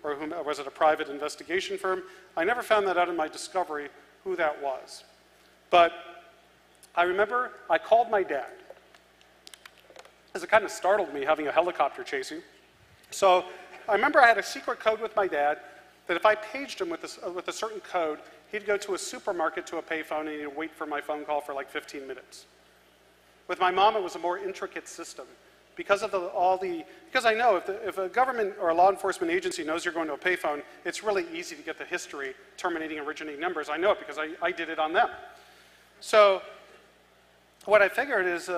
or was it a private investigation firm? I never found that out in my discovery who that was. But I remember I called my dad, as it kind of startled me having a helicopter chase you. So I remember I had a secret code with my dad that if I paged him with a certain code, he'd go to a supermarket to a payphone and he'd wait for my phone call for like 15 minutes. With my mom, it was a more intricate system. Because of because I know if a government or a law enforcement agency knows you're going to a payphone, it's really easy to get the history, terminating, originating numbers. I know it because I did it on them. So what I figured is,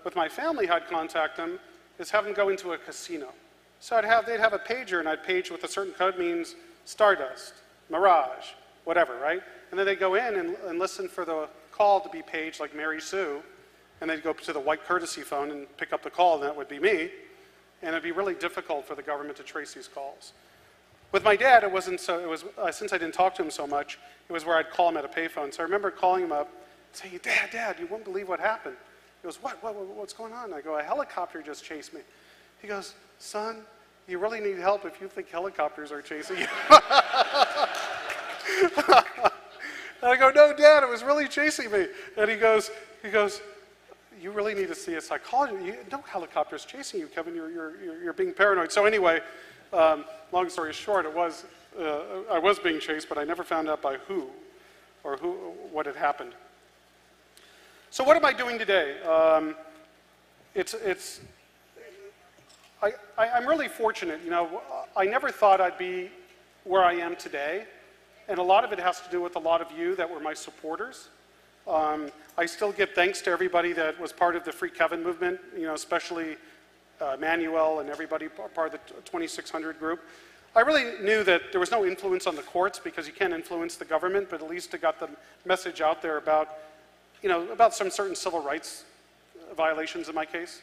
with my family, how I'd contact them, is have them go into a casino. So they'd have a pager, and I'd page with a certain code means Stardust, Mirage, whatever, right? And then they'd go in and listen for the call to be paged like Mary Sue, and they'd go to the white courtesy phone and pick up the call, and that would be me. And it'd be really difficult for the government to trace these calls. With my dad, it wasn't so, since I didn't talk to him so much, it was where I'd call him at a payphone. So I remember calling him up, saying, Dad, you won't believe what happened. He goes, what's going on? I go, a helicopter just chased me. He goes, son, you really need help if you think helicopters are chasing you. And I go, no, Dad, it was really chasing me. And he goes, you really need to see a psychologist. No helicopter's chasing you, Kevin. You're being paranoid. So anyway, long story short, I was being chased, but I never found out by who or what had happened. So what am I doing today? I'm really fortunate. You know, I never thought I'd be where I am today, and a lot of it has to do with a lot of you that were my supporters. I still give thanks to everybody that was part of the Free Kevin movement, you know, especially Manuel and everybody part of the 2600 group. I really knew that there was no influence on the courts because you can't influence the government, but at least it got the message out there about, you know, about some certain civil rights violations in my case.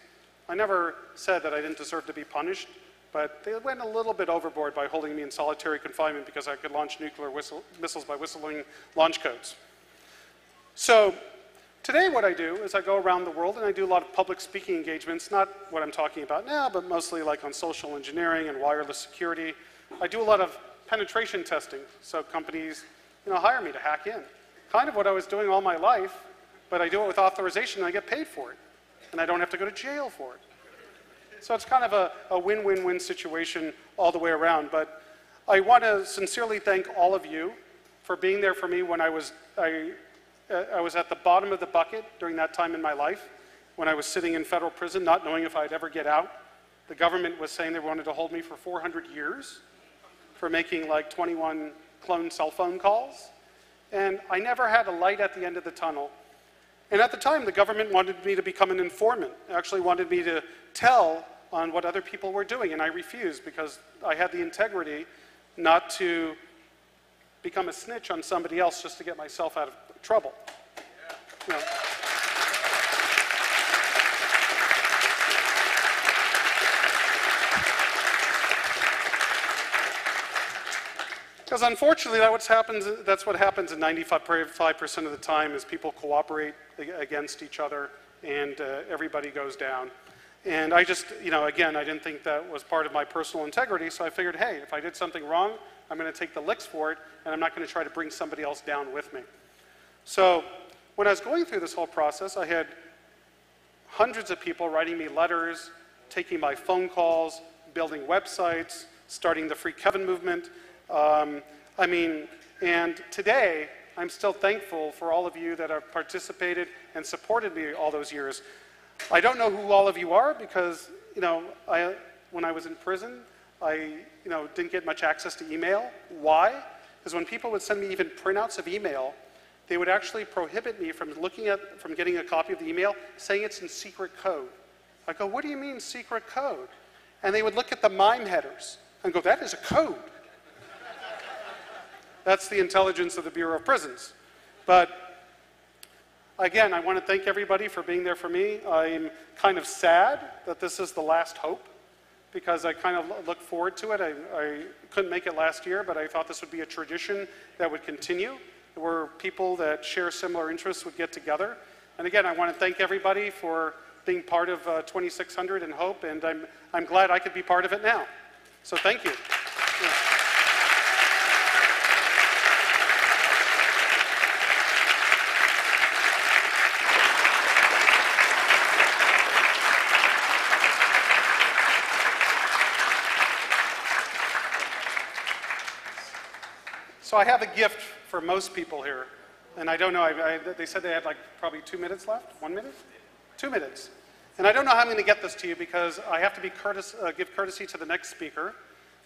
I never said that I didn't deserve to be punished, but they went a little bit overboard by holding me in solitary confinement because I could launch nuclear missiles by whistling launch codes. So today what I do is I go around the world and I do a lot of public speaking engagements, not what I'm talking about now, but mostly like on social engineering and wireless security. I do a lot of penetration testing, so companies, you know, hire me to hack in. Kind of what I was doing all my life, but I do it with authorization and I get paid for it. And I don't have to go to jail for it. So it's kind of a win-win-win situation all the way around. But I want to sincerely thank all of you for being there for me when I was at the bottom of the bucket during that time in my life, when I was sitting in federal prison, not knowing if I'd ever get out. The government was saying they wanted to hold me for 400 years for making like 21 clone cell phone calls. And I never had a light at the end of the tunnel. And at the time, the government wanted me to become an informant, actually wanted me to tell on what other people were doing, and I refused because I had the integrity not to become a snitch on somebody else just to get myself out of trouble. You know. Because unfortunately, that's what happens in 95% of the time is people cooperate against each other and everybody goes down. And I just, you know, again, I didn't think that was part of my personal integrity, so I figured, hey, if I did something wrong, I'm going to take the licks for it, and I'm not going to try to bring somebody else down with me. So when I was going through this whole process, I had hundreds of people writing me letters, taking my phone calls, building websites, starting the Free Kevin movement. And today, I'm still thankful for all of you that have participated and supported me all those years. I don't know who all of you are because, you know, when I was in prison, I didn't get much access to email. Why? Because when people would send me even printouts of email, they would actually prohibit me from getting a copy of the email, saying it's in secret code. I go, what do you mean secret code? And they would look at the MIME headers and go, that is a code. That's the intelligence of the Bureau of Prisons. But again, I want to thank everybody for being there for me. I'm kind of sad that this is the last hope because I kind of look forward to it. I couldn't make it last year, but I thought this would be a tradition that would continue, where people that share similar interests would get together. And again, I want to thank everybody for being part of 2600 and HOPE, and I'm glad I could be part of it now. So thank you. Yeah. So I have a gift for most people here. And I don't know, they said they had like probably 2 minutes left? 1 minute? 2 minutes. And I don't know how I'm going to get this to you because I have to be give courtesy to the next speaker.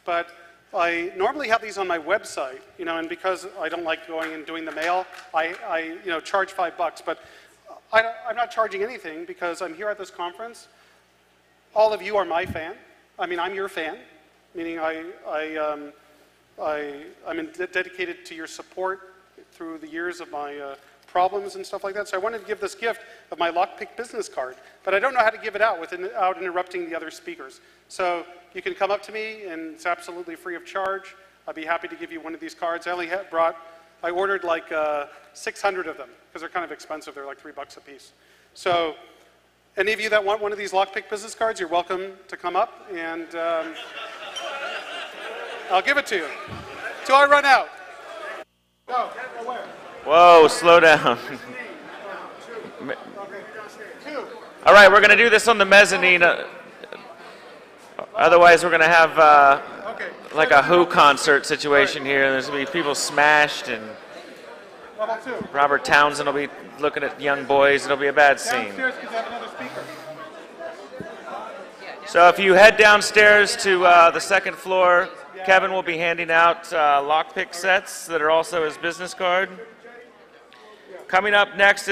But I normally have these on my website, you know, and because I don't like going and doing the mail, I you know, charge $5. But I'm not charging anything because I'm here at this conference. All of you are my fan. I mean, I'm your fan, meaning I'm dedicated to your support through the years of my problems and stuff like that. So I wanted to give this gift of my Lockpick business card, but I don't know how to give it out without interrupting the other speakers. So you can come up to me and it's absolutely free of charge. I'd be happy to give you one of these cards. I ordered like 600 of them because they're kind of expensive. They're like $3 a piece. So any of you that want one of these Lockpick business cards, you're welcome to come up and I'll give it to you till I run out. Go. Whoa, slow down. All right, we're going to do this on the mezzanine. Otherwise, we're going to have like a Who concert situation here. There's going to be people smashed, and Robert Townsend will be looking at young boys. It'll be a bad scene. So if you head downstairs to the second floor, Kevin will be handing out lockpick sets that are also his business card. Coming up next